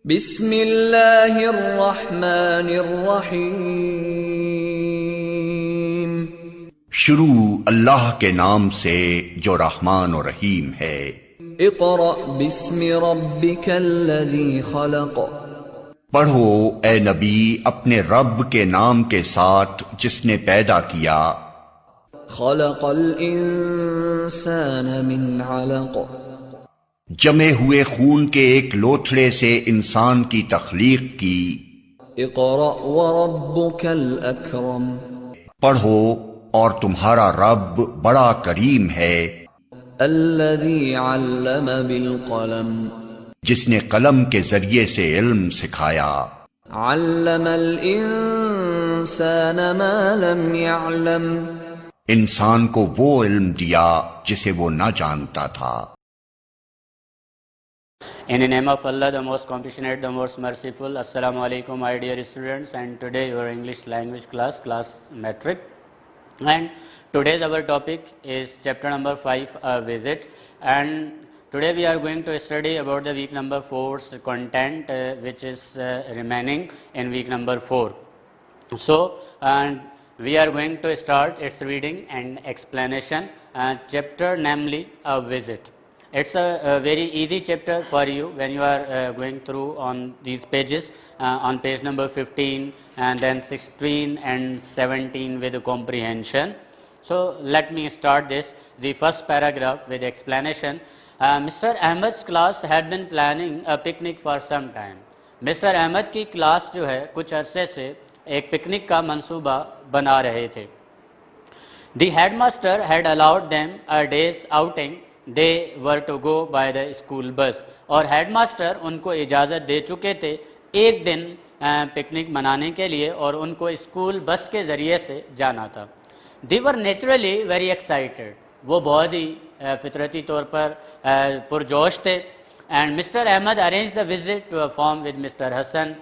बिस्मिल्लाहिर्रहमानिर्रहीम। शुरू अल्लाह के नाम से जो रहमान और रहीम है। इक़रा बिस्मि रब्बिकल्लज़ी खलक़। पढ़ो ए नबी अपने रब के नाम के साथ जिसने पैदा किया। खलक़ल इंसान मिन अलक़। जमे हुए खून के एक लोथड़े से इंसान की तख्लीक की। इक़रा व रब्बुकल अकरम। पढ़ो और तुम्हारा रब बड़ा करीम है। अल्लज़ी अल्लम बिल क़लम। जिसने कलम के जरिए से इल्म सिखाया। अल्लमल इंसान मा लम यअलम। इंसान को वो इल्म दिया जिसे वो न जानता था। In the name of Allah, the most compassionate, the most merciful. Assalamu alaikum, my dear students, and today your English language class metric. And today's our topic is chapter number 5, a visit. And today we are going to study about the week number 4's content, which is remaining in week number 4. So, and we are going to start its reading and explanation. Chapter namely a visit. It's a very easy chapter for you when you are going through on these pages, on page number 15 and then 16 and 17 with comprehension. So let me start this, the first paragraph with explanation. Mr. Ahmed's class had been planning a picnic for some time. Mr. Ahmed की class जो है कुछ अरसे से एक picnic का मंसूबा बना रहे थे. The headmaster had allowed them a day's outing. They were to go by the school bus. और हेडमास्टर उनको इजाज़त दे चुके थे एक दिन पिकनिक मनाने के लिए और उनको स्कूल बस के ज़रिए से जाना था. They were naturally very excited. वो बहुत ही फितरती तौर पर पुरजोश थे. And Mr. Ahmed arranged the visit to a farm with Mr. Hassan,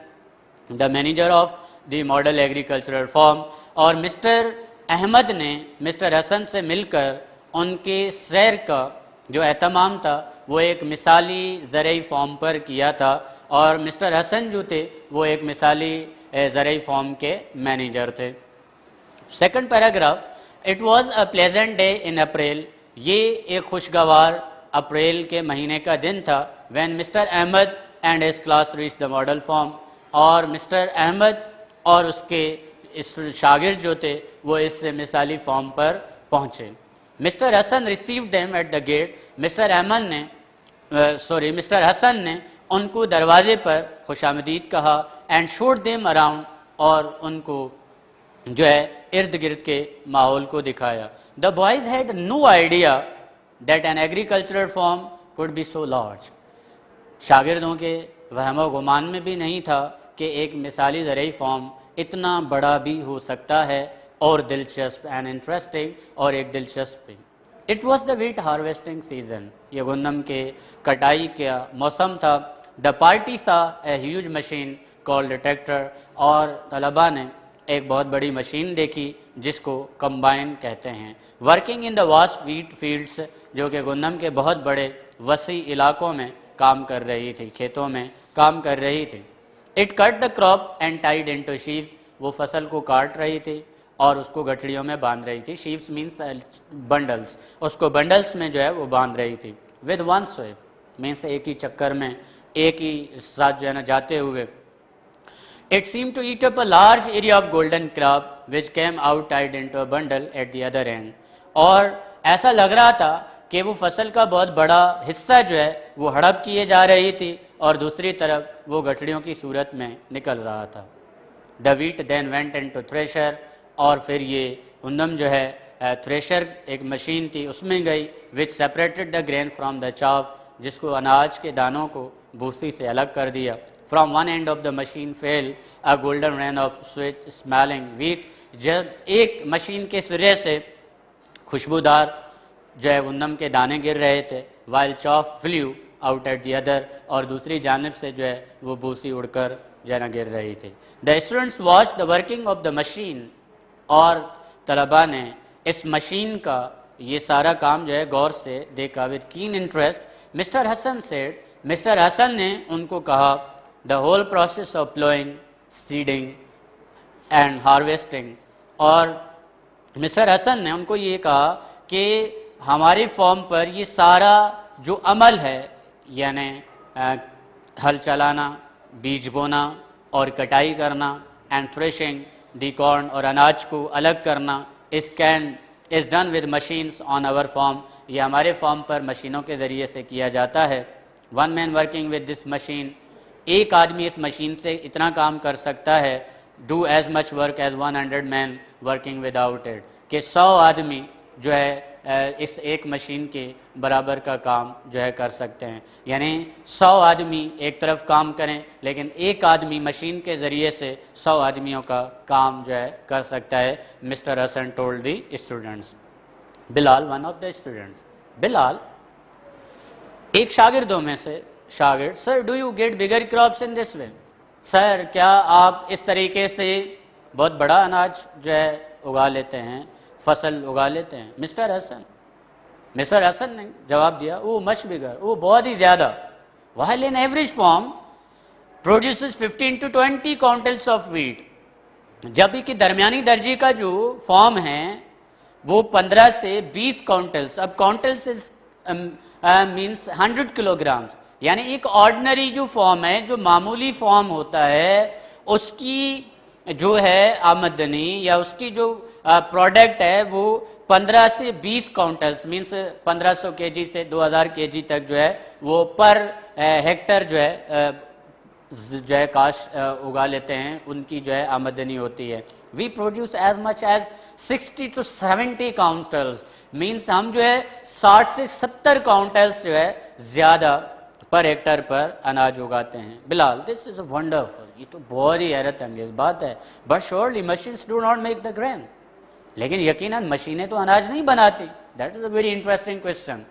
the manager of the model agricultural farm. और मिस्टर अहमद ने मिस्टर हसन से मिलकर उनके सैर का जो एहतमाम था वो एक मिसाली ज़रई फॉर्म पर किया था और मिस्टर हसन जो थे वो एक मिसाली ज़रई फॉर्म के मैनेजर थे. Second paragraph. It was a pleasant day in April. ये एक खुशगवार अप्रैल के महीने का दिन था. When mister Ahmad and his class reach the model farm. और मिस्टर अहमद और उसके इस शागिर्द जो थे वो इस मिसाली फॉर्म पर पहुँचे. Mister Hasan received them at the gate. Mister Hasan ने उनको दरवाजे पर खुशामदीद कहा. And showed them around. और उनको जो है इर्द गिर्द के माहौल को दिखाया. The boys had no idea that an agricultural farm could be so large. शागिर्दों के वहमो गुमान में भी नहीं था कि एक मिसाली ज़रई फॉर्म इतना बड़ा भी हो सकता है और दिलचस्प एंड इंटरेस्टिंग और एक दिलचस्प. It was the wheat harvesting season. ये गंदम के कटाई का मौसम था. द पार्टी सा a huge machine called tractor. और तलबा ने एक बहुत बड़ी मशीन देखी जिसको कंबाइन कहते हैं. Working in the vast wheat fields. जो कि गंदम के बहुत बड़े वसी इलाकों में काम कर रही थी, खेतों में काम कर रही थी. It cut the crop and tied into sheaves. वो फसल को काट रही थी और उसको गठड़ियों में बांध रही थी. शीव्स मीन्स बंडल्स. उसको बंडल्स में जो है वो बांध रही थी. विद वन स्वेप मीन्स एक ही चक्कर में एक ही साथ जो है ना जाते हुए. It seem to eat up a large area of golden crop which came out tied into a bundle at the other end. और ऐसा लग रहा था कि वो फसल का बहुत बड़ा हिस्सा जो है वो हड़प किए जा रही थी और दूसरी तरफ वो गठड़ियों की सूरत में निकल रहा था. The wheat then went into thresher. और फिर ये गंदम जो है थ्रेशर एक मशीन थी उसमें गई. Which separated the grain from the chaff. जिसको अनाज के दानों को भूसी से अलग कर दिया. From one end of the machine fail a golden rain of sweet smelling wheat. जब एक मशीन के सिरे से खुशबूदार जो है गंदम के दाने गिर रहे थे. While chaff flu out at the other. और दूसरी जानिब से जो है वो भूसी उड़कर जो है ना गिर रही थी. The students watch the working of the machine. और तलबा ने इस मशीन का ये सारा काम जो है गौर से देखा. With keen interest. Mister Hasan said. Mister Hasan ने उनको कहा the whole process of ploughing, seeding and harvesting. और मिस्टर हसन ने उनको ये कहा कि हमारी फॉर्म पर ये सारा जो अमल है, यानी हल चलाना, बीज बोना और कटाई करना, एंड थ्रेशिंग दी कॉर्न, और अनाज को अलग करना, is done with machines on our farm. ये हमारे फॉर्म पर मशीनों के ज़रिए से किया जाता है। One man working with this machine, एक आदमी इस मशीन से इतना काम कर सकता है, do as much work as 100 man working without it, कि 100 आदमी जो है इस एक मशीन के बराबर का काम जो है कर सकते हैं। यानी 100 आदमी एक तरफ काम करें, लेकिन एक आदमी मशीन के ज़रिए से 100 आदमियों का काम जो है कर सकता है। Mister Hasan told the students. Bilal, one of the students, Bilal एक शागिर्दों में से शागिर्द, sir do you get bigger crops in this way, sir क्या आप इस तरीके से बहुत बड़ा अनाज जो है उगा लेते हैं, फसल उगा लेते हैं? मिस्टर हसन ने जवाब दिया, वो मच बिगर, वो बहुत ही ज़्यादा। While in average form produces 15 to 20 quintals of wheat, जबकि कि दरमियानी दर्जे का जो फॉर्म है वो 15 से 20 क्विंटल्स। अब क्विंटल्स मीन्स 100 किलोग्राम, यानी एक ऑर्डिनरी जो फॉर्म है, जो मामूली फॉर्म होता है, उसकी जो है आमदनी या उसकी जो प्रोडक्ट है वो 15 से 20 क्विंटल्स मीन्स 1500 केजी से 2000 केजी तक जो है वो पर हेक्टर जो है काश उगा लेते हैं, उनकी जो है आमदनी होती है। We produce as much as 60 to 70 quintals, means हम जो है 60 से 70 क्विंटल्स जो है ज़्यादा पर हेक्टर पर अनाज उगाते हैं। बिलाल, दिस इज़ वंडरफुल, ये तो बहुत ही हैरत अंगेज बात है। But surely machines do not make the grain, लेकिन यकीनन मशीनें तो अनाज नहीं बनाती। That is a very interesting question.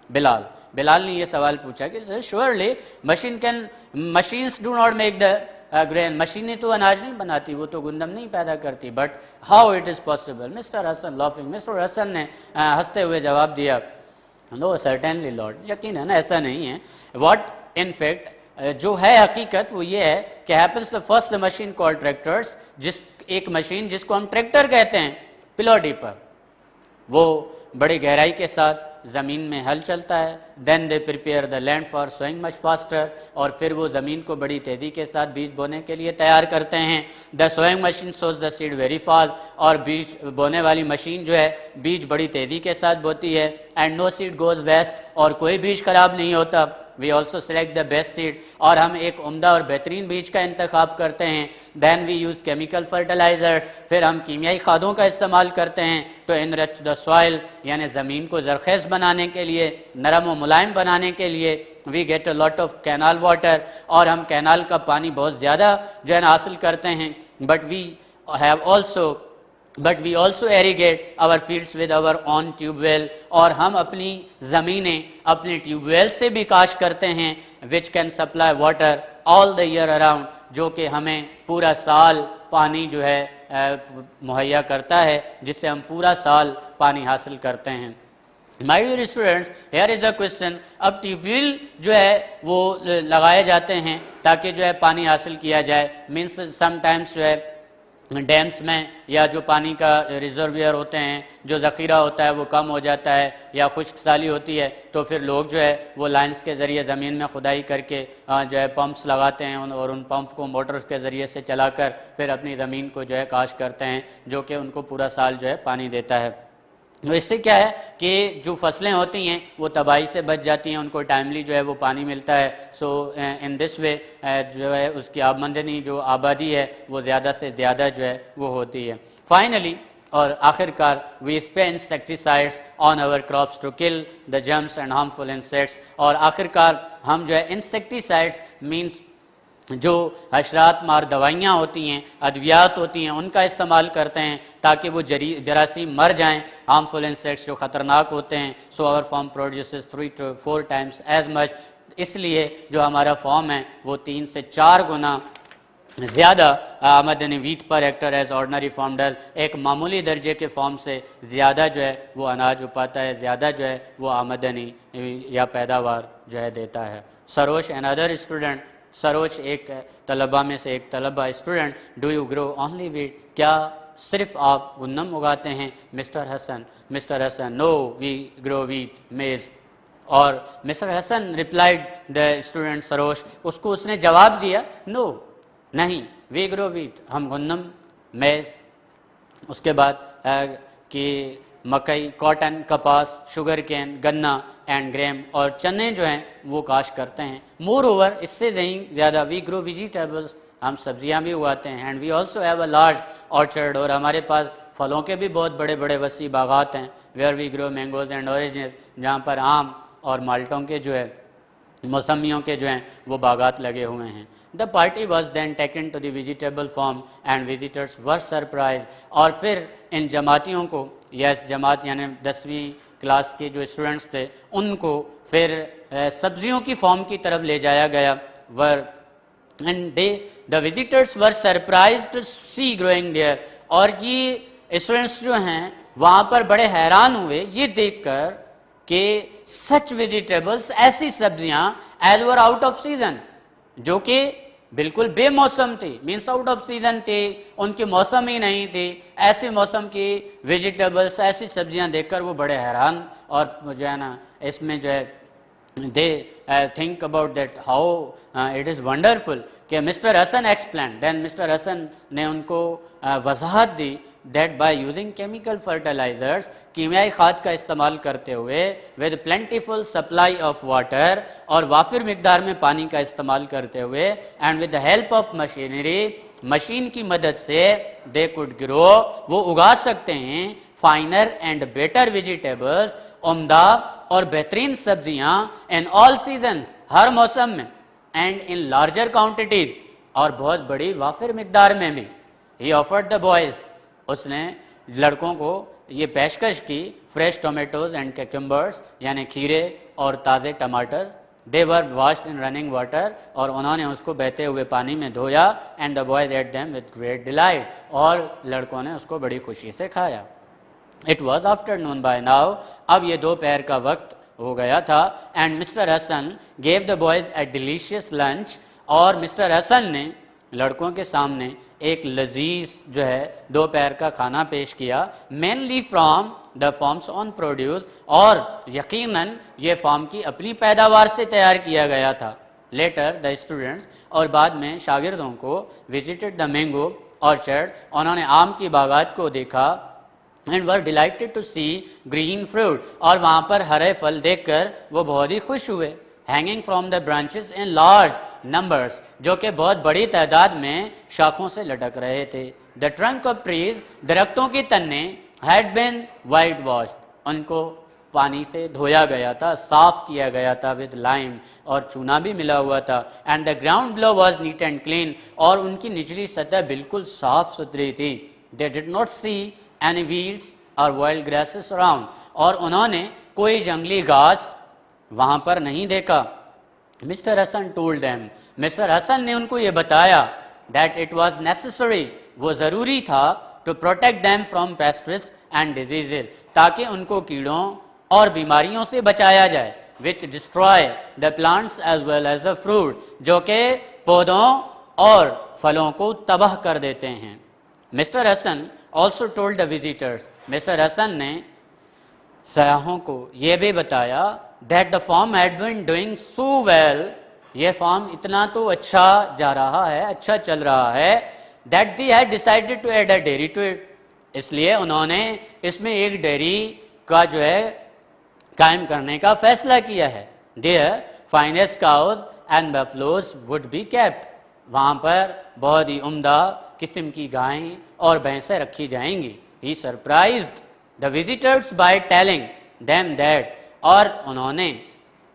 Bilal ने ये सवाल पूछा कि sir surely machines do not make the grain, मशीनें तो अनाज नहीं बनाती, वो तो गुंदम नहीं पैदा करती, but how it is possible? Mister Hasan laughing, mister Hasan ने हंसते हुए जवाब दिया, नो सर्टेनली लॉर्ड, यकीनन ऐसा नहीं है। व्हाट इन फैक्ट जो है हकीकत वो ये है कि happens the first machine called tractors, एक मशीन जिसको हम ट्रैक्टर कहते हैं, पिलोडी पर वो बड़ी गहराई के साथ ज़मीन में हल चलता है। Then they prepare the land for sowing much faster, और फिर वो ज़मीन को बड़ी तेज़ी के साथ बीज बोने के लिए तैयार करते हैं। The sowing machine sows the seed very fast, और बीज बोने वाली मशीन जो है बीज बड़ी तेज़ी के साथ बोती है। And no seed goes waste, और कोई बीज खराब नहीं होता। We also select the best seed, और हम एक उम्दा और बेहतरीन बीज का इंतखाब करते हैं। Then we use chemical fertiliser, फिर हम कीमियाई खादों का इस्तेमाल करते हैं तो इनरिच द सॉइल, यानी ज़मीन को ज़रखेज़ बनाने के लिए, नरम व मुलायम बनाने के लिए। We get a lot of canal water, और हम कैनाल का पानी बहुत ज़्यादा जो है ना हासिल करते हैं। But we also irrigate our fields with our own tubewell, और हम अपनी ज़मीनें अपने ट्यूबवेल से भी काश करते हैं, which can supply water all the year around, जो कि हमें पूरा साल पानी जो है मुहैया करता है, जिससे हम पूरा साल पानी हासिल करते हैं। My dear students, here is the question. अब ट्यूबवेल जो है वो लगाए जाते हैं ताकि जो है पानी हासिल किया जाए। मीन्स समटाइम्स जो है डैम्स में या जो पानी का रिजर्वियर होते हैं, जो ज़ख़ीरा होता है वो कम हो जाता है या खुश्क साली होती है, तो फिर लोग जो है वो लाइन्स के ज़रिए ज़मीन में खुदाई करके जो है पंप्स लगाते हैं, और उन पंप को मोटर्स के ज़रिए से चलाकर फिर अपनी ज़मीन को जो है काश करते हैं, जो कि उनको पूरा साल जो है पानी देता है। तो इससे क्या है कि जो फसलें होती हैं वो तबाही से बच जाती हैं, उनको टाइमली जो है वो पानी मिलता है। सो इन दिस वे जो है उसकी आमदनी जो आबादी है वो ज़्यादा से ज़्यादा जो है वो होती है। फाइनली और आखिरकार we spray insecticides on our crops to kill the germs and harmful insects, और आखिरकार हम जो है इंसेक्टिसाइड्स मीन्स जो हशरात मार दवाइयाँ होती हैं, अद्वियात होती हैं, उनका इस्तेमाल करते हैं ताकि वो जरासीम मर जाएं, हार्मफुल इंसेक्ट्स जो ख़तरनाक होते हैं। So our farm produces 3 to 4 times as much, इसलिए जो हमारा फॉर्म है वो 3 से 4 गुना ज़्यादा आमदनी wheat per hectare as ordinary farm डल, एक मामूली दर्जे के फॉर्म से ज़्यादा जो है वो अनाज उपाता है, ज़्यादा जो है वो आमदनी या पैदावार जो है देता है। Sarosh and other student Saroj एक तलबा में से एक तलबा student, do you grow only wheat, क्या सिर्फ आप गंदम उगाते हैं? Mister Hassan, no we grow wheat maize. और mister Hassan replied the student Saroj, उसको उसने जवाब दिया, नो नहीं, वी ग्रो वीट, हम गंदम मेज। उसके बाद कि मकई, कॉटन, कपास, शुगर केन, गन्ना एंड ग्रेम और चने जो हैं वो काश्त करते हैं। मोर ओवर, इससे नहीं ज़्यादा, वी ग्रो वेजिटेबल्स, हम सब्जियां भी उगाते हैं। And we also have a large orchard, और हमारे पास फलों के भी बहुत बड़े बड़े वसी बागात हैं। Where we grow mangoes and oranges, जहाँ पर आम और माल्टों के जो है, मौसमियों के जो हैं वो बागात लगे हुए हैं। The party was then taken to the vegetable farm and visitors were surprise, और फिर इन जमातियों को, यस जमात यानी 10वीं क्लास के जो स्टूडेंट्स थे, उनको फिर सब्जियों की फार्म की तरफ ले जाया गया। Were and the visitors were surprise to see growing there, और ये स्टूडेंट्स जो हैं वहाँ पर बड़े हैरान हुए ये देखकर कि सच वेजिटेबल्स, ऐसी सब्जियां as were out of season, जो कि बिल्कुल बेमौसम थी, मीन्स आउट ऑफ सीजन थी, उनकी मौसम ही नहीं थी। ऐसे मौसम की वेजिटेबल्स, ऐसी सब्जियां देखकर वो बड़े हैरान, और जो है ना इसमें जो है they think about that how it is wonderful कि mister Hassan explain, then mister Hasan ने उनको वजाहत दी that by using chemical fertilisers, कीमियाई खाद का इस्तेमाल करते हुए, with plentiful supply of water, और वाफिर मिकदार में पानी का इस्तेमाल करते हुए, and with the help of machinery, machine की मदद से, दे कुड ग्रो, वो उगा सकते हैं, फाइनर एंड बेटर वेजिटेबल्स, उम्दा और बेहतरीन सब्जियां, इन ऑल सीजन्स, हर मौसम में, एंड इन लार्जर क्वांटिटीज, और बहुत बड़ी वाफिर मिकदार में भी। ही ऑफर्ड द बॉयज, उसने लड़कों को ये पेशकश की, फ्रेश टोमेटोज एंड कैक्यूम्बर्स, यानी खीरे और ताज़े टमाटर, they were washed in running water, और उन्होंने उसको बहते हुए पानी में धोया, and the boys ate them with great delight, और लड़कों ने उसको बड़ी खुशी से खाया। It was afternoon by now, अब ये दोपहर का वक्त हो गया था, and mister Hasan gave the boys a delicious lunch, और मिस्टर हसन ने लड़कों के सामने एक लजीज जो है दोपहर का खाना पेश किया, mainly from the farms on produce, और यकीनन ये फार्म की अपनी पैदावार से तैयार किया गया था। लेटर द स्टूडेंट्स, और बाद में शागिर्दों को, विजिटेड द मैंगो ऑर्चर्ड, उन्होंने आम की बागात को देखा, and were delighted to see green fruit, और वहाँ पर हरे फल देखकर वो बहुत ही खुश हुए। Hanging from the branches in large numbers, जो कि बहुत बड़ी तादाद में शाखों से लटक रहे थे। द ट्रंक ऑफ ट्रीज, दरख्तों की तन्ने, हैड बीन वाइट वॉश्ड, उनको पानी से धोया गया था, साफ किया गया था, विद लाइम, और चूना भी मिला हुआ था। And the ground below was neat and clean, और उनकी निचली सतह बिल्कुल साफ सुथरी थी। They did not see any weeds और वाइल्ड ग्रासेस अराउंड, और उन्होंने कोई जंगली घास वहाँ पर नहीं देखा। Mister Hasan told them, mister Hasan ने उनको ये बताया दैट इट वॉज नेसेसरी, वो ज़रूरी था, to protect them from pests and diseases, ताकि उनको कीड़ों और बीमारियों से बचाया जाए, which destroy the plants as well as the fruit, जो कि पौधों और फलों को तबाह कर देते हैं। Mister Hasan also told the visitors, mister Hasan ने सयाहों को ये भी बताया that the farm had been doing so well, ये फार्म इतना तो अच्छा जा रहा है, अच्छा चल रहा है, that they had decided to add a dairy to it, इसलिए उन्होंने इसमें एक डेयरी का जो है कायम करने का फैसला किया है। Their finest cows and buffaloes would be kept, वहाँ पर बहुत ही उम्दा किस्म की गायें और भैंसें रखी जाएंगी। He surprised the visitors by telling them that, और उन्होंने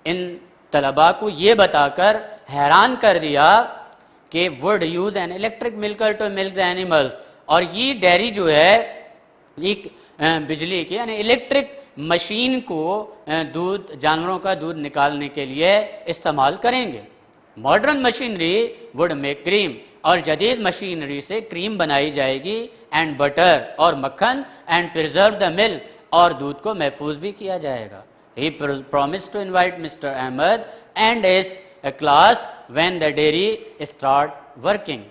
इन तलबा को ये बताकर हैरान कर दिया कि would use an electric milker to milk the animals, और ये डेयरी जो है एक बिजली की यानी इलेक्ट्रिक मशीन को दूध, जानवरों का दूध निकालने के लिए इस्तेमाल करेंगे। Modern machinery would make cream, और जदीद मशीनरी से क्रीम बनाई जाएगी, एंड बटर और मक्खन, एंड प्रिजर्व द मिल्क, और दूध को महफूज भी किया जाएगा। He promised to invite Mr. Ahmed and his class when the dairy started working.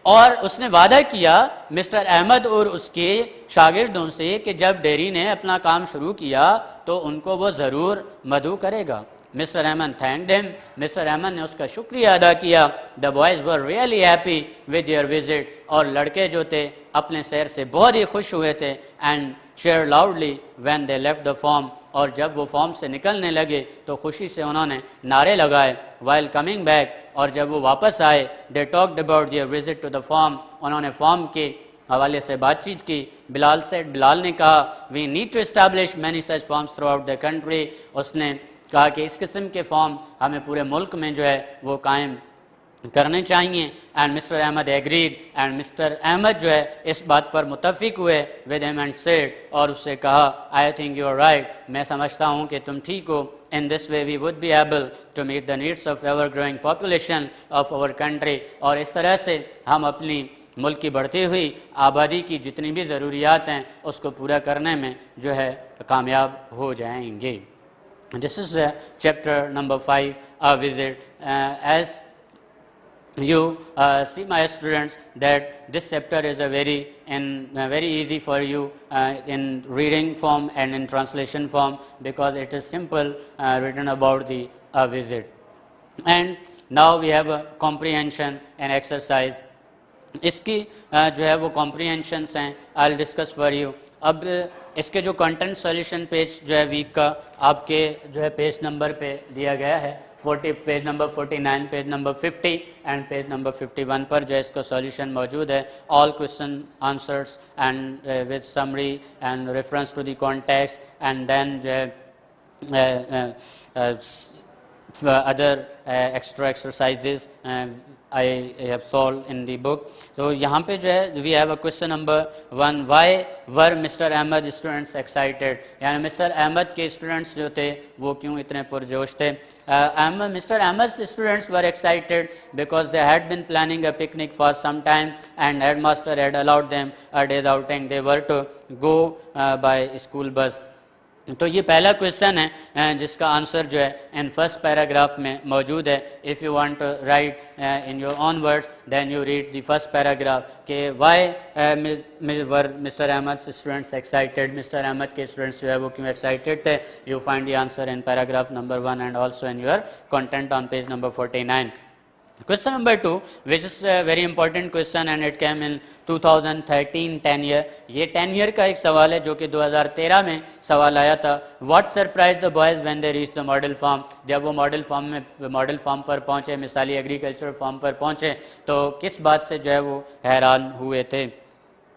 और उसने वादा किया मिस्टर अहमद और उसके शागिर्दों से कि जब डेयरी ने अपना काम शुरू किया तो उनको वो ज़रूर मदऊ करेगा. Mister Ahmad thanked him. Mister Ahmad ने उसका शुक्रिया अदा किया. The boys were really happy with your visit. और लड़के जो थे अपने सैर से बहुत ही खुश हुए थे. And share loudly when they left the form. और जब वो फॉर्म से निकलने लगे तो खुशी से उन्होंने नारे लगाए. While coming back. और जब वो वापस आए they talked about their visit to the farm. उन्होंने फॉर्म के हवाले से बातचीत की. बिलाल ने कहा we need to establish many such farms throughout the country. उसने कहा कि इस किस्म के फॉर्म हमें पूरे मुल्क में जो है वो कायम करने चाहिए. And mister Ahmad agreed. And mister Ahmad जो है इस बात पर मुत्तफिक हुए विद हिम एंड सेड. और उससे कहा I think you are right. मैं समझता हूँ कि तुम ठीक हो. In this way we would be able to meet the needs of ever growing population of our country. और इस तरह से हम अपनी मुल्क की बढ़ती हुई आबादी की जितनी भी ज़रूरियात हैं उसको पूरा करने में जो है कामयाब हो जाएंगे. This is chapter number 5, a visit. As you see, my students, that this chapter is a very easy for you in reading form and in translation form, because it is simple written about the visit. And now we have a comprehension and exercise. इसकी जो है वो comprehensions हैं. I will discuss for you. अब इसके जो content solution page जो है वीक का आपके जो है पेज नंबर पे दिया गया है. Page number 49, page number 50 and page number 51 पर जो है इसका सॉल्यूशन मौजूद है. All question answers and with summary and reference to the context and then जो है other extra exercises I have solved in the book. So यहाँ पे जो है we have a question number 1. Why were Mr. Ahmed students excited? यानी Mr. Ahmed के students जो थे वो क्यों इतने पुरजोश थे? Mr. Ahmed's students were excited because they had been planning a picnic for some time and headmaster had allowed them a day's outing. They were to go by school bus. तो ये पहला question है जिसका answer जो है in first paragraph में मौजूद है. If you want to write in your own words then you read the first paragraph के why were mister Ahmad students excited. Mister Ahmad के स्टूडेंट्स जो है वो क्यों एक्साइटेड थे. You find the answer in paragraph number 1 and also in your content on page number 49. Question number 2, which is a very important question and it came in 2013 10 year. ये 10 year का एक सवाल है जो कि 2013 में सवाल आया था. What surprised the boys when they reached the model farm? जब वो मॉडल फार्म पर पहुँचे, मिसाली एग्रीकल्चर फार्म पर पहुँचे, तो किस बात से जो है वो हैरान हुए थे.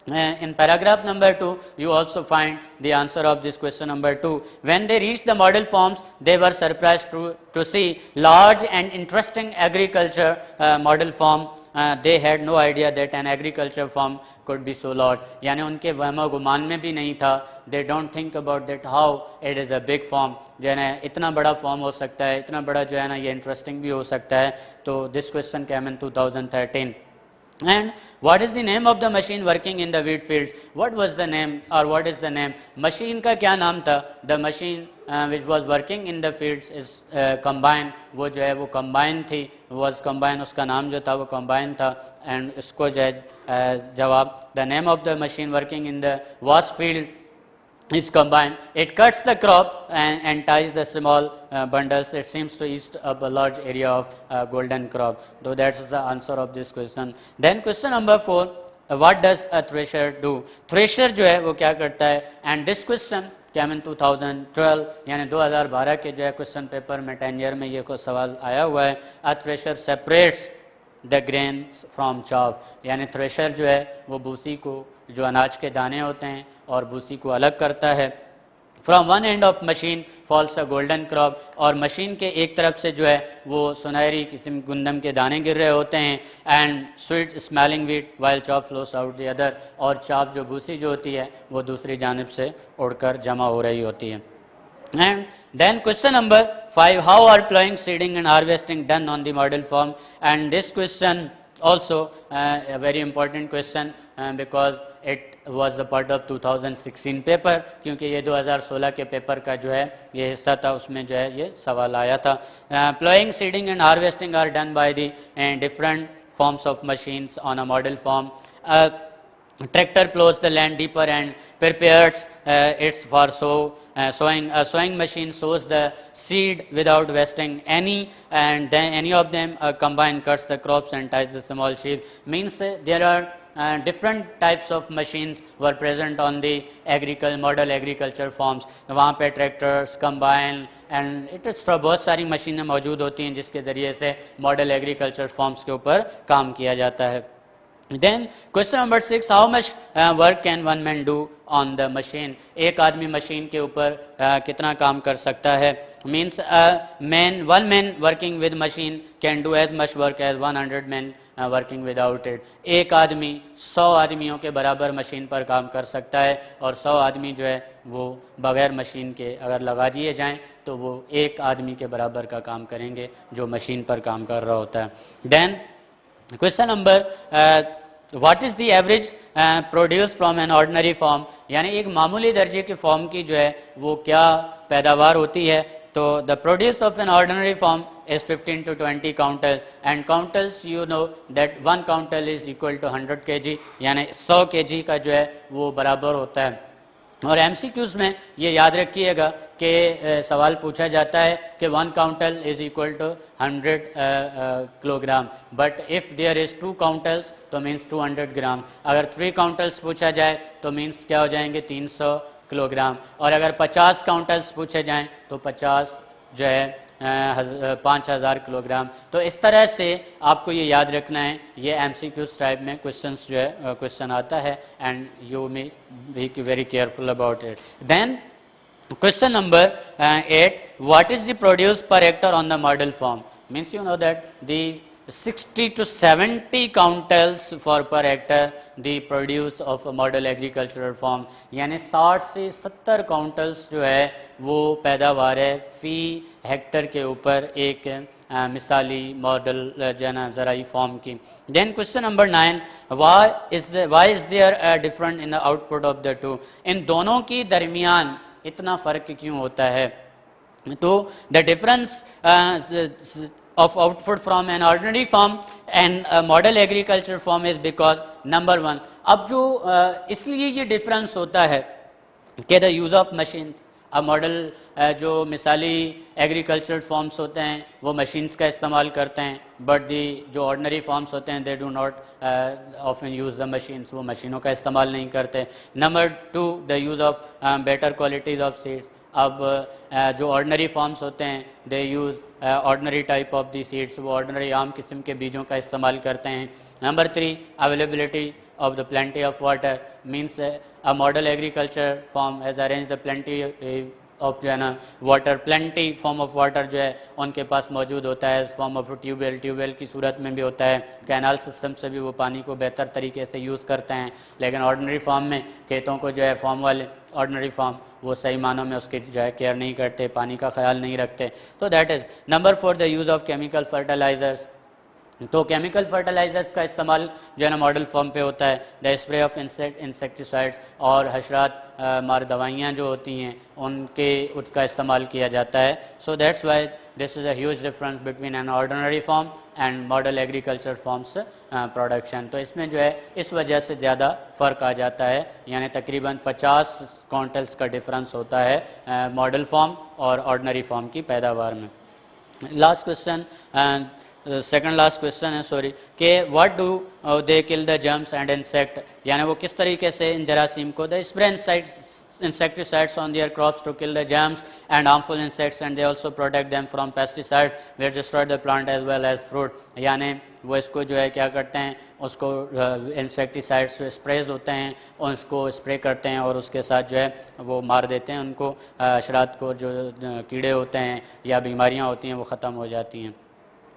In paragraph number 2, you also find the answer of this question number 2. When they reached the model farms, they were surprised to see large and interesting agriculture model farm. They had no idea that an agriculture farm could be so large. यानी उनके वहम गुमान में भी नहीं था. They don't think about that how it is a big farm. जो है ना इतना बड़ा फॉर्म हो सकता है, इतना बड़ा जो है ना ये इंटरेस्टिंग भी हो सकता है. तो this question came in 2013. And what is the name of the machine working in the wheat fields? What was the name or what is the name? Machine का क्या नाम था? The machine which was working in the fields is combine. वो जो है वो combine थी, was combine, उसका नाम जो था वो combine था. And इसको जो है जवाब, the name of the machine working in the vast field is combined. It cuts the crop and ties the small bundles. It seems to eat up a large area of golden crop. So that's the answer of this question. Then question number 4, what does a thresher do? Thresher जो है वो क्या करता है? And this question came in 2012, यानी 2012 के जो है क्वेश्चन पेपर में 10 ईयर में ये को सवाल आया हुआ है. A thresher separates the grains from chaff. यानी थ्रेशर जो है वो भूसी को, जो अनाज के दाने होते हैं और भूसी को अलग करता है. From one end of machine falls a golden crop. और मशीन के एक तरफ से जो है वो सुनहरी किस्म गुंदम के दाने गिर रहे होते हैं. And sweet smelling wheat while chop flows out the other. और चाप जो भूसी जो होती है वो दूसरी जानिब से उड़कर जमा हो रही होती है. And then question number 5, how are plowing, seeding and harvesting done on the model farm? And this question also a very important question because it was the part of 2016 paper, क्योंकि ये 2016 के पेपर का जो है ये हिस्सा था, उसमें जो है ये सवाल आया था. Ploughing, seeding and harvesting are done by the different forms of machines on a model farm. Tractor plows the land deeper and prepares it for sowing. A sowing machine sows the seed without wasting any, and then any of them combine cuts the crops and ties the small sheep. Means there are different types of machines were present on the model agriculture farms. वहाँ पे tractors, combine and extra बहुत सारी मशीनें मौजूद होती हैं जिसके ज़रिए से मॉडल एग्रीकल्चर फार्म्स के ऊपर काम किया जाता है. Then question number 6, how much work can one man do on the machine? एक आदमी मशीन के ऊपर कितना काम कर सकता है? Means one man working with machine can do as much work as 100 men working without it. एक आदमी 100 आदमियों के बराबर मशीन पर काम कर सकता है, और 100 आदमी जो है वो बगैर मशीन के अगर लगा दिए जाएं तो वो एक आदमी के बराबर का काम करेंगे जो मशीन पर काम कर रहा होता है. Then question number, what is the average produce from N ordinary form, यानी एक मामूली दर्जे की फॉर्म की जो है वो क्या पैदावार होती है. तो the produce of an ordinary farm is 15 to 20 quintal, and quintals you know that 1 quintal is equal to 100 kg, यानी 100 kg का जो है वो बराबर होता है. और MCQs में ये याद रखिएगा कि सवाल पूछा जाता है कि 1 quintal is equal to 100 kilogram, but if there is 2 quintals तो मीन्स 200 ग्राम. अगर 3 काउंटल्स पूछा जाए तो मीन्स क्या हो जाएंगे 300 किलोग्राम, और अगर 50 काउंटल्स पूछे जाएं तो 50 जो है 5000 किलोग्राम. तो इस तरह से आपको ये याद रखना है, ये MCQs टाइप में क्वेश्चंस जो है क्वेश्चन आता है, and you may be very careful about it. Then question number 8, what is the produce per hectare on the model farm. Means you know that the 60 to 70 countals for per hectare the produce of a model agricultural farm, यानी 60 से 70 काउंटल्स जो है वो पैदावार है फी Hector के ऊपर एक मिसाली मॉडल जो है ना ज़राई फार्म की. Then question number 9, why is there different in the output of the two, इन दोनों की दरमियान इतना फ़र्क क्यों होता है. तो द डिफरेंस of output from an ordinary farm and a model agriculture farm is because number 1, अब जो इसलिए ये डिफरेंस होता है कि द यूज़ ऑफ मशीन्स, अब मॉडल जो मिसाली एग्रीकल्चर फॉर्म्स होते हैं वो मशीन्स का इस्तेमाल करते हैं, बट दी जो ऑर्डिनरी फॉर्म्स होते हैं they do not often use the machines, वो मशीनों का इस्तेमाल नहीं करते. Number 2, the use of better qualities of seeds, अब जो ऑर्डिनरी फॉर्म्स होते हैं they use ordinary type of the seeds, वो ऑर्डिनरी आम किस्म के बीजों का इस्तेमाल करते हैं. Number 3, availability of the plenty of water, means a model agriculture farm has arrange the plenty of जो है ना water, plenty form of water जो है उनके पास मौजूद होता है फॉर्म ऑफ ट्यूबवेल की सूरत में भी होता है, कैनाल सिस्टम से भी वो पानी को बेहतर तरीके से यूज़ करते हैं. लेकिन ऑर्डिनरी फॉर्म में खेतों को जो है फॉर्म वाले ऑर्डिनरी फॉर्म वो सही मानों में उसकी जो है केयर नहीं करते, पानी का ख्याल नहीं रखते. तो that is. Number 4, the use of chemical fertilisers, तो केमिकल फर्टिलाइजर्स का इस्तेमाल जो है ना मॉडल फॉर्म पे होता है. द स्प्रे ऑफ इंसेक्टिसाइड्स, और हशरात मार दवाइयाँ जो होती हैं उसका इस्तेमाल किया जाता है. So that's why this is a huge difference between N ordinary form and model agriculture forms production. तो इसमें जो है इस वजह से ज़्यादा फ़र्क आ जाता है, यानी तकरीबन 50 क्विंटल्स का डिफरेंस होता है मॉडल फॉर्म और ऑर्डिनरी फॉर्म की पैदावार में. Last question, second last question है सॉरी, कि what do they kill the germs and insect, यानी वो किस तरीके से इन जरासीम को the spray insecticides on their crops to kill the germs and harmful insects, and they also protect them from pesticides which destroy the plant as well as fruit. यानी वो इसको जो है क्या करते हैं, उसको इंसेक्टिसाइड्स स्प्रेज होते हैं और उसको स्प्रे करते हैं और उसके साथ जो है वो मार देते हैं उनको, अशरात को जो कीड़े होते हैं या बीमारियां होती हैं वो ख़त्म हो जाती हैं.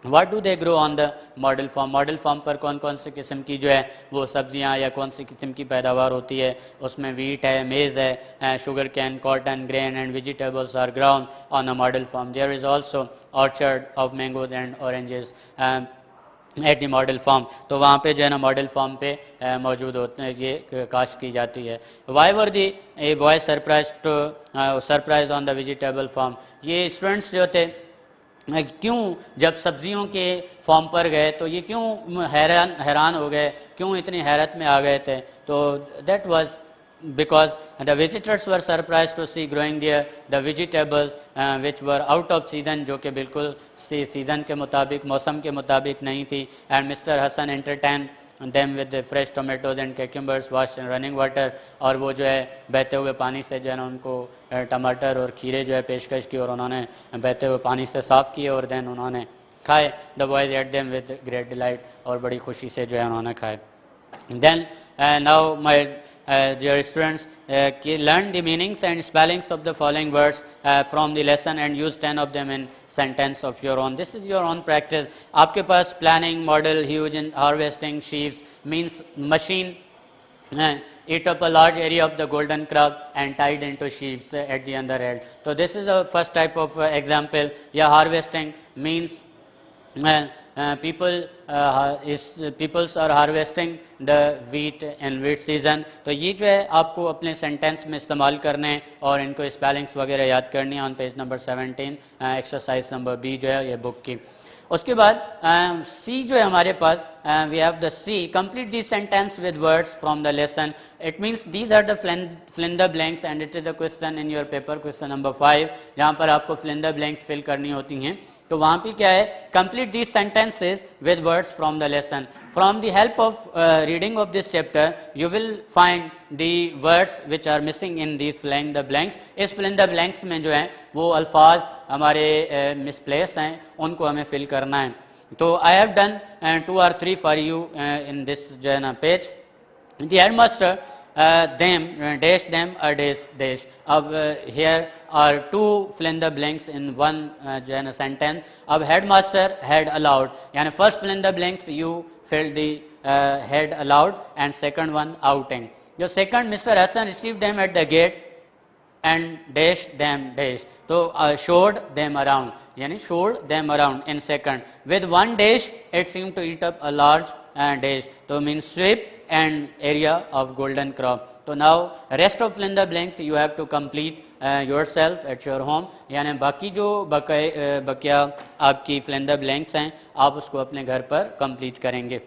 What do they grow on the model farm, model farm पर कौन कौन सी किस्म की जो है वो सब्जियां या कौन सी किस्म की पैदावार होती है. उसमें वीट है, मेज़ है, sugar cane, cotton, grain and vegetables are ground on a model farm. There is also orchard of mangoes and oranges. At the model farm, तो वहाँ पे जो है ना मॉडल फॉर्म पे मौजूद होते हैं, ये कास्ट की जाती है। Why were the boy surprise on the vegetable form, ये स्टूडेंट्स जो थे क्यों जब सब्जियों के फॉर्म पर गए तो ये क्यों हैरान हो गए, क्यों इतनी हैरत में आ गए थे, तो that was because the visitors were surprised to see growing there the vegetables which were out of season, जो कि बिल्कुल सीज़न के मुताबिक, मौसम के मुताबिक नहीं थी। and Mr. Hassan entertained them with the fresh tomatoes and cucumbers washed in running water, और वो जो है बहते हुए पानी से जो है ना उनको टमाटर और खीरे जो है पेशकश की और उन्होंने बहते हुए पानी से साफ़ किए और देन उन्होंने खाए। The boys ate them with great delight, और बड़ी खुशी से जो है उन्होंने खाए। Then now my dear students, learn the meanings and spellings of the following words from the lesson and use 10 of them in sentence of your own. This is your own practice. आपके पास planning, model, huge and harvesting, sheaves means machine eat up a large area of the golden crab and tied into sheaves at the other end. So this is the first type of example. Yeah, harvesting means peoples are harvesting the wheat in wheat season. तो ये जो है आपको अपने sentence में इस्तेमाल करने हैं और इनको स्पेलिंग्स वगैरह याद करनी है on page number 17 exercise number B जो है ये बुक की। उसके बाद सी जो है हमारे पास we have the C complete this sentence with words from the lesson, it means these are the fill in the blanks and it is a question in your paper question number 5, जहाँ पर आपको fill in the blanks fill करनी होती हैं। तो वहाँ पे क्या है, complete this sentences with words from the lesson. From the help of reading of this chapter you will find the words which are missing in this fill in the blanks। इस fill in the blanks में जो है वो अल्फाज हमारे misplace हैं, उनको हमें फिल करना है। तो I have done 2 or 3 for you in this जो है ना page. The headmaster them dash them a dash। अब here are 2 fill in the blanks in one जो है ना sentence। अब headmaster had allowed, यानी first fill in the blanks you filled the had allowed and second one outing। जो second Mr. Hassan received them at the gate and dash them dash, तो showed them around, यानी showed them around in second। with one dash it seemed to eat up a large dash, तो means sweep and area of golden crop। तो now rest of fill in the blanks you have to complete yourself at your home, यानी बाकी जो बकिया आपकी fill in the blanks हैं आप उसको अपने घर पर complete करेंगे।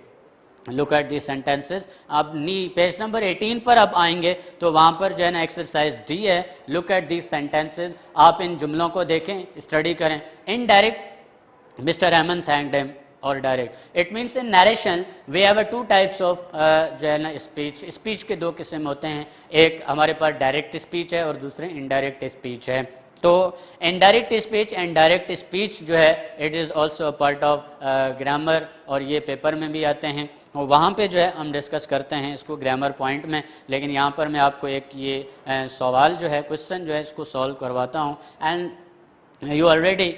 लुक एट दी सेंटेंसेज, आप पेज नंबर 18 पर आप आएंगे तो वहाँ पर जो है ना एक्सरसाइज डी है, लुक एट दी सेंटेंसेज। आप इन जुमलों को देखें, स्टडी करें। Indirect mister Rahman thanked him, और direct it means in narration we have 2 types of जो है ना स्पीच। स्पीच के 2 किस्म होते हैं, एक हमारे पास डायरेक्ट स्पीच है और दूसरे इनडायरेक्ट स्पीच है। तो indirect speech and direct speech जो है it is also a part of grammar, और ये पेपर में भी आते हैं और वहाँ पे जो है हम डिस्कस करते हैं इसको ग्रामर पॉइंट में। लेकिन यहाँ पर मैं आपको एक ये सवाल जो है, क्वेश्चन जो है इसको सॉल्व करवाता हूँ। And you already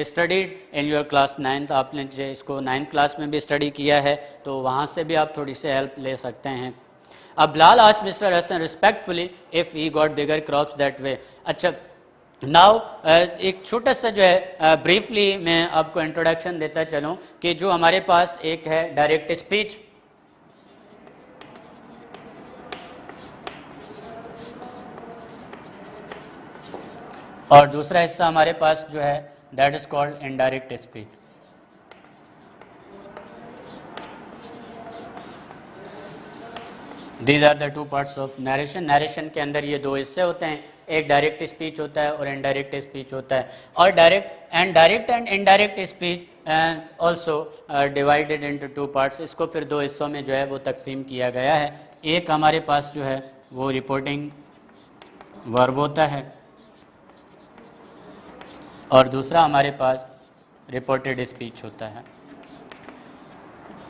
studied in your class 9, आपने जो इसको 9th क्लास में भी स्टडी किया है, तो वहाँ से भी आप थोड़ी सी हेल्प ले सकते हैं। अब Bilal asked mister Hasan respectfully if he got bigger crops that way. अच्छा, नाउ एक छोटा सा जो है ब्रीफली मैं आपको इंट्रोडक्शन देता चलूँ कि जो हमारे पास एक है डायरेक्ट स्पीच, और दूसरा हिस्सा हमारे पास जो है that is called indirect speech. These are the 2 parts of narration. Narration के अंदर ये 2 हिस्से होते हैं, एक डायरेक्ट स्पीच होता है और इनडायरेक्ट स्पीच होता है। और direct and indirect speech also divided into 2 parts. इसको फिर 2 हिस्सों में जो है वो तकसीम किया गया है। एक हमारे पास जो है वो रिपोर्टिंग वर्ब होता है और दूसरा हमारे पास रिपोर्टेड स्पीच होता है।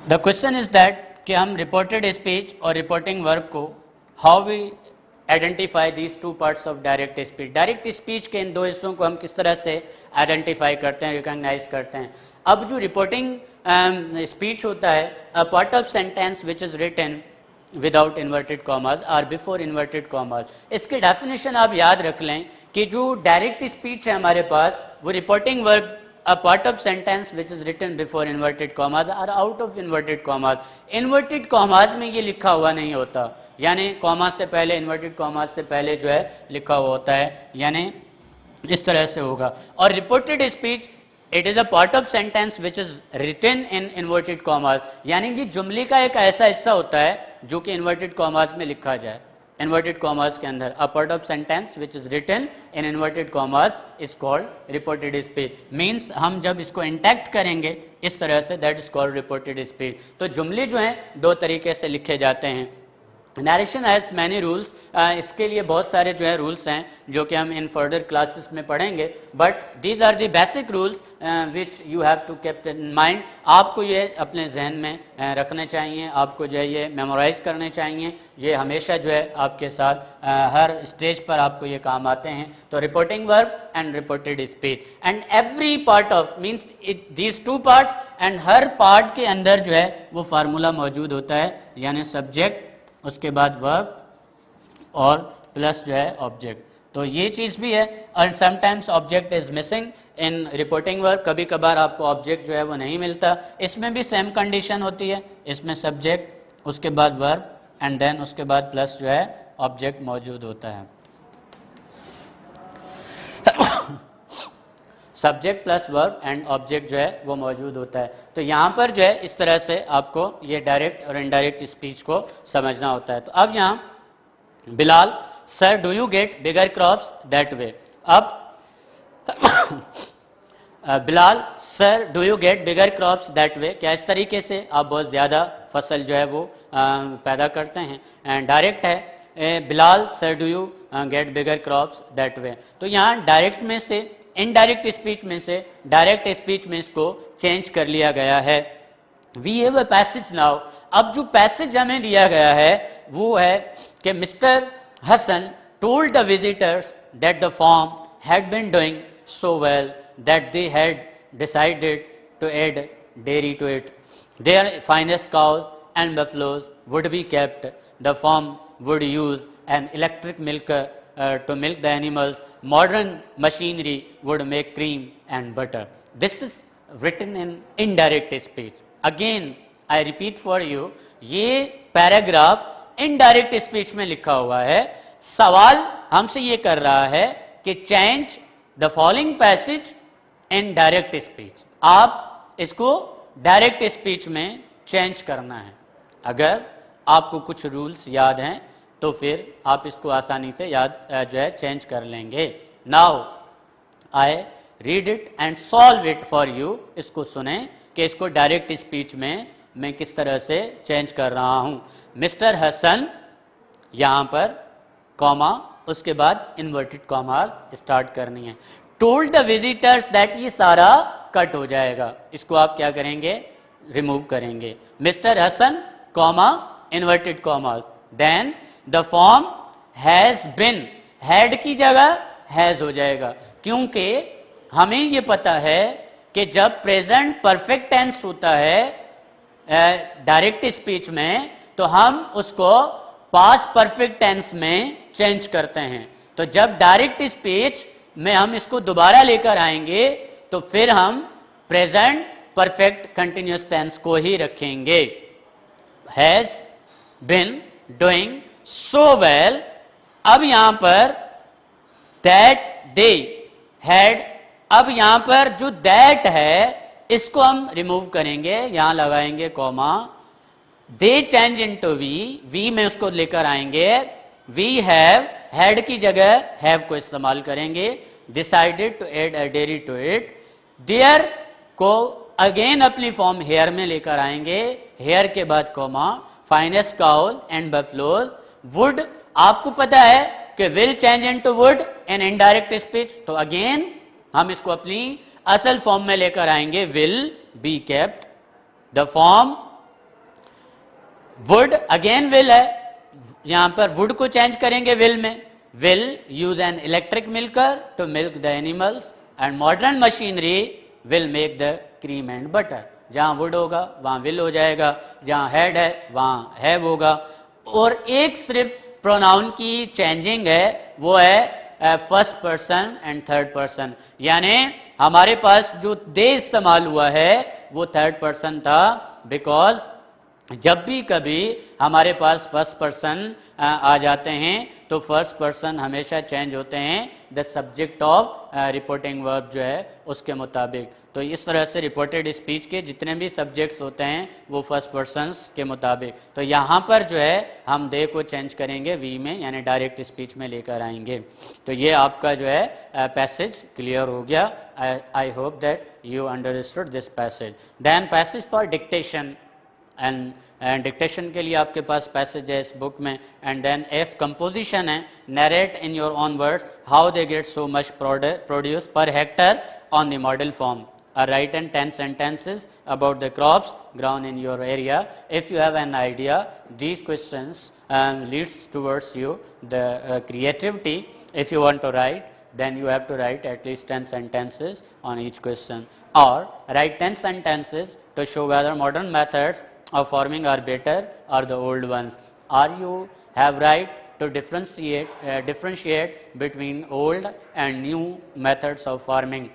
द क्वेश्चन इज दैट कि हम रिपोर्टेड स्पीच और रिपोर्टिंग वर्ब को how we identify these 2 parts of direct speech. Direct speech के इन 2 हिस्सों को हम किस तरह से आइडेंटिफाई करते हैं, रिकॉग्नाइज करते हैं। अब जो रिपोर्टिंग स्पीच होता है, a part of sentence which is written without inverted commas और बिफोर इन्वर्टेड कॉमास। इसकी डेफिनेशन आप याद रख लें कि जो डायरेक्ट स्पीच है हमारे पास वो reporting verb a part of sentence which is written before inverted commas or out of inverted commas. Inverted commas में ये लिखा हुआ नहीं होता, यानी कॉमा से पहले, इन्वर्टेड कॉमा से पहले जो है लिखा हुआ होता है, यानी इस तरह से होगा. और reported speech it is a part of sentence which is written in inverted commas, यानी कि जुमले का एक ऐसा हिस्सा होता है जो कि इन्वर्टेड कॉमास में लिखा जाए. इन्वर्टेड कॉमास के अंदर a part of sentence which is written in inverted commas is called reported speech. Means हम जब इसको इंटैक्ट करेंगे इस तरह से, that is called reported speech. तो जुमले जो हैं दो तरीके से लिखे जाते हैं. नरेशन हैज़ मैनी रूल्स, इसके लिए बहुत सारे जो है रूल्स हैं जो कि हम इन फर्दर क्लासेस में पढ़ेंगे, but these are the basic rules which you have to keep in mind. आपको ये अपने जहन में रखने चाहिए, आपको जो है ये मेमोराइज करने चाहिए. ये हमेशा जो है आपके साथ हर स्टेज पर आपको ये काम आते हैं. तो reporting verb and reported speech and every part of means these two parts, and her part के अंदर जो है वो फार्मूला मौजूद होता है, यानी सब्जेक्ट, उसके बाद वर्ब और प्लस जो है ऑब्जेक्ट. तो ये चीज़ भी है. और sometimes object is missing in reporting verb, कभी कभार आपको ऑब्जेक्ट जो है वो नहीं मिलता. इसमें भी सेम कंडीशन होती है, इसमें सब्जेक्ट, उसके बाद वर्ब एंड देन उसके बाद प्लस जो है ऑब्जेक्ट मौजूद होता है. Subject plus verb and object जो है वो मौजूद होता है. तो यहाँ पर जो है इस तरह से आपको ये डायरेक्ट और इनडायरेक्ट स्पीच को समझना होता है. तो अब यहाँ Bilal sir do you get bigger crops that way. अब Bilal sir do you get bigger crops that way, क्या इस तरीके से आप बहुत ज़्यादा फसल जो है वो पैदा करते हैं. एंड डायरेक्ट है Bilal sir do you get bigger crops that वे. तो यहाँ डायरेक्ट में से इनडायरेक्ट स्पीच में से डायरेक्ट स्पीच में इसको चेंज कर लिया गया है. We have a passage now. अब जो पैसेज हमें दिया गया है वो है कि mister Hasan told the visitors that the farm had been doing so well that they had decided to add dairy to it. Their finest cows and buffaloes would be kept. The farm would use an electric milker to milk the animals. Modern machinery would make cream and butter. This is written in indirect speech. Again, I repeat for you, ये paragraph indirect speech में लिखा हुआ है. सवाल हमसे ये कर रहा है कि change the following passage in direct speech. आप इसको डायरेक्ट स्पीच में चेंज करना है. अगर आपको कुछ रूल्स याद हैं तो फिर आप इसको आसानी से याद जो है चेंज कर लेंगे. Now I read it and solve it for you. इसको सुने कि इसको डायरेक्ट स्पीच में मैं किस तरह से चेंज कर रहा हूँ. मिस्टर हसन, यहाँ पर कॉमा, उसके बाद इन्वर्टेड कॉमा स्टार्ट करनी है. टोल्ड द विजिटर्स दैट, ये सारा कट हो जाएगा, इसको आप क्या करेंगे, रिमूव करेंगे. Mister Hasan comma inverted commas, then the farm has been, had की जगह हैज हो जाएगा, क्योंकि हमें ये पता है कि जब प्रेजेंट परफेक्ट टेंस होता है डायरेक्ट स्पीच में तो हम उसको पास्ट परफेक्ट टेंस में चेंज करते हैं. तो जब डायरेक्ट स्पीच में हम इसको दोबारा लेकर आएंगे तो फिर हम प्रेजेंट परफेक्ट कंटिन्यूअस टेंस को ही रखेंगे. Has been doing so well. अब यहां पर that they had, अब यहां पर जो that है इसको हम रिमूव करेंगे, यहां लगाएंगे comma. they change into we में उसको लेकर आएंगे. we have, had की जगह have को इस्तेमाल करेंगे. decided to add a dairy to it. there को अगेन अपनी फॉर्म हेयर में लेकर आएंगे, हेयर के बाद comma. finest cows and buffaloes. Would आपको पता है कि will change into would in indirect speech, तो अगेन हम इसको अपनी असल फॉर्म में लेकर आएंगे. Will be kept. The form would, again will है, यहां पर वुड को चेंज करेंगे विल में. Will use an electric milker to milk the animals and modern machinery will make the cream and butter. जहां वुड होगा वहां विल हो जाएगा, जहां हैड है वहां हैव होगा. और एक सिर्फ प्रोनाउन की चेंजिंग है, वो है first person and third person, यानी हमारे पास जो दे इस्तेमाल हुआ है वो थर्ड पर्सन था, बिकॉज जब भी कभी हमारे पास फर्स्ट पर्सन आ जाते हैं तो फर्स्ट पर्सन हमेशा चेंज होते हैं the subject of reporting verb जो है उसके मुताबिक। तो इस तरह से रिपोर्टेड स्पीच के जितने भी सब्जेक्ट्स होते हैं वो फर्स्ट पर्सन्स के मुताबिक। तो यहाँ पर जो है हम दे को चेंज करेंगे वी में, यानी डायरेक्ट स्पीच में लेकर आएंगे। तो ये आपका जो है पैसेज क्लियर हो गया। I hope that you understood this passage. Then passage for dictation, and dictation के लिए आपके पास पैसेज है इस बुक में। एंड देन एफ कंपोजिशन है, narrate in your own words how they get so much produce per hectare on the model farm, write in 10 sentences about the crops grown in your area. If you have an idea, these questions leads towards you the creativity. If you want to write, then you have to write at least 10 sentences on each question, or write 10 sentences to show whether modern methods of farming are better or the old ones. Or you have right to differentiate between old and new methods of farming.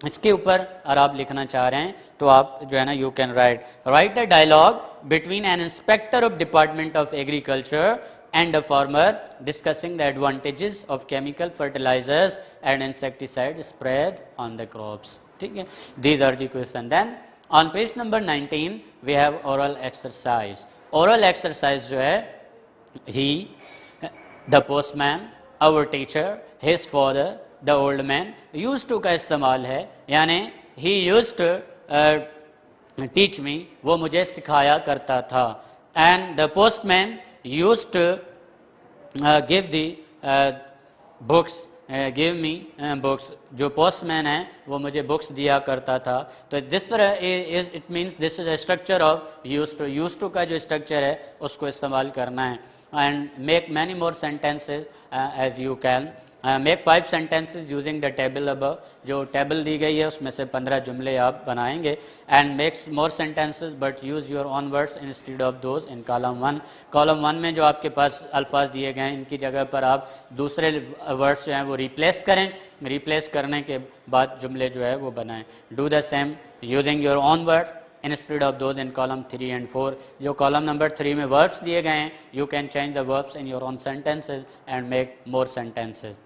इसके ऊपर अगर आप लिखना चाह रहे हैं तो आप जो है ना you can write a dialogue between an inspector of department of agriculture and a farmer discussing the advantages of chemical fertilisers and insecticide spread on the crops. ठीक है, these are the question. Then on page number 19 we have oral exercise. Oral exercise जो है he, the postman, our teacher, his father, the old man, use to का इस्तेमाल है, यानी he use to teach me, वो मुझे सिखाया करता था। And the postman use to give the books, give me books, जो पोस्टमैन है वो मुझे बुक्स दिया करता था। तो जिस तरह it means this is a structure of use to का जो स्ट्रक्चर है उसको इस्तेमाल करना है। And make many more sentences as you can, make 5 sentences using the table above, जो टेबल दी गई है उसमें से 15 जुमले आप बनाएंगे। And makes more sentences but use your own words instead of those in column 1। Column 1 में जो आपके पास अल्फाज दिए गए हैं इनकी जगह पर आप दूसरे वर्ड्स जो हैं वो रिप्लेस करें, रिप्लेस करने के बाद जुमले जो है वो बनाएं। Do the same using your own words instead of those in column 3 and 4। जो कॉलम नंबर 3 में वर्ब्स दिए गए हैं you can change the verbs in your own sentences and make more sentences.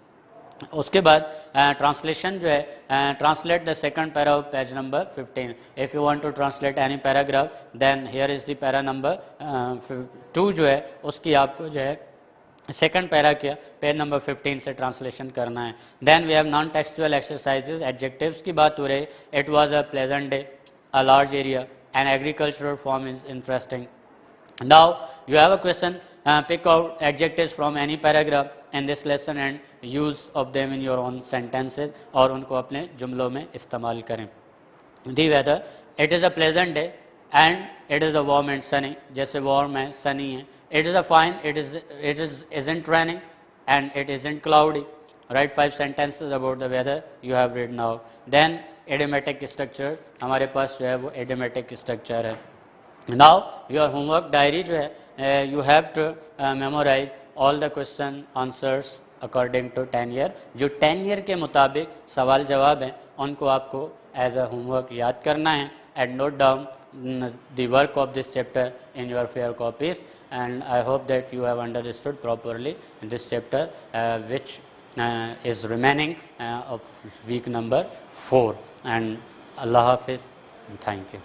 उसके बाद ट्रांसलेशन जो है, translate the second para of page number 15। If you want to translate any paragraph then here is the para number 2 जो है उसकी आपको जो है सेकंड पैरा के पेज नंबर 15 से ट्रांसलेशन करना है। Then we have non textual exercises. Adjectives की बात हो रही, it was a pleasant day, a large area, N agricultural form is interesting. Now you have a question, pick out adjectives from any paragraph in this lesson and use of them in your own sentences, और उनको अपने जुमलों में इस्तेमाल करें। The weather, it is a pleasant day and it is a warm and sunny, जैसे warm है sunny है। It is a fine, it isn't raining and it isn't cloudy। Write 5 sentences about the weather you have read now। Then idiomatic structure, हमारे पास जो है वो idiomatic structure है। Now your homework diary जो है you have to memorise all the question answers according to 10 year. जो 10 year के मुताबिक सवाल जवाब हैं उनको आपको एज अ होमवर्क याद करना है। And note down the work of this chapter in your fair copies. And I hope that you have understood properly this chapter which is remaining of week number 4 and Allah Hafiz, thank you.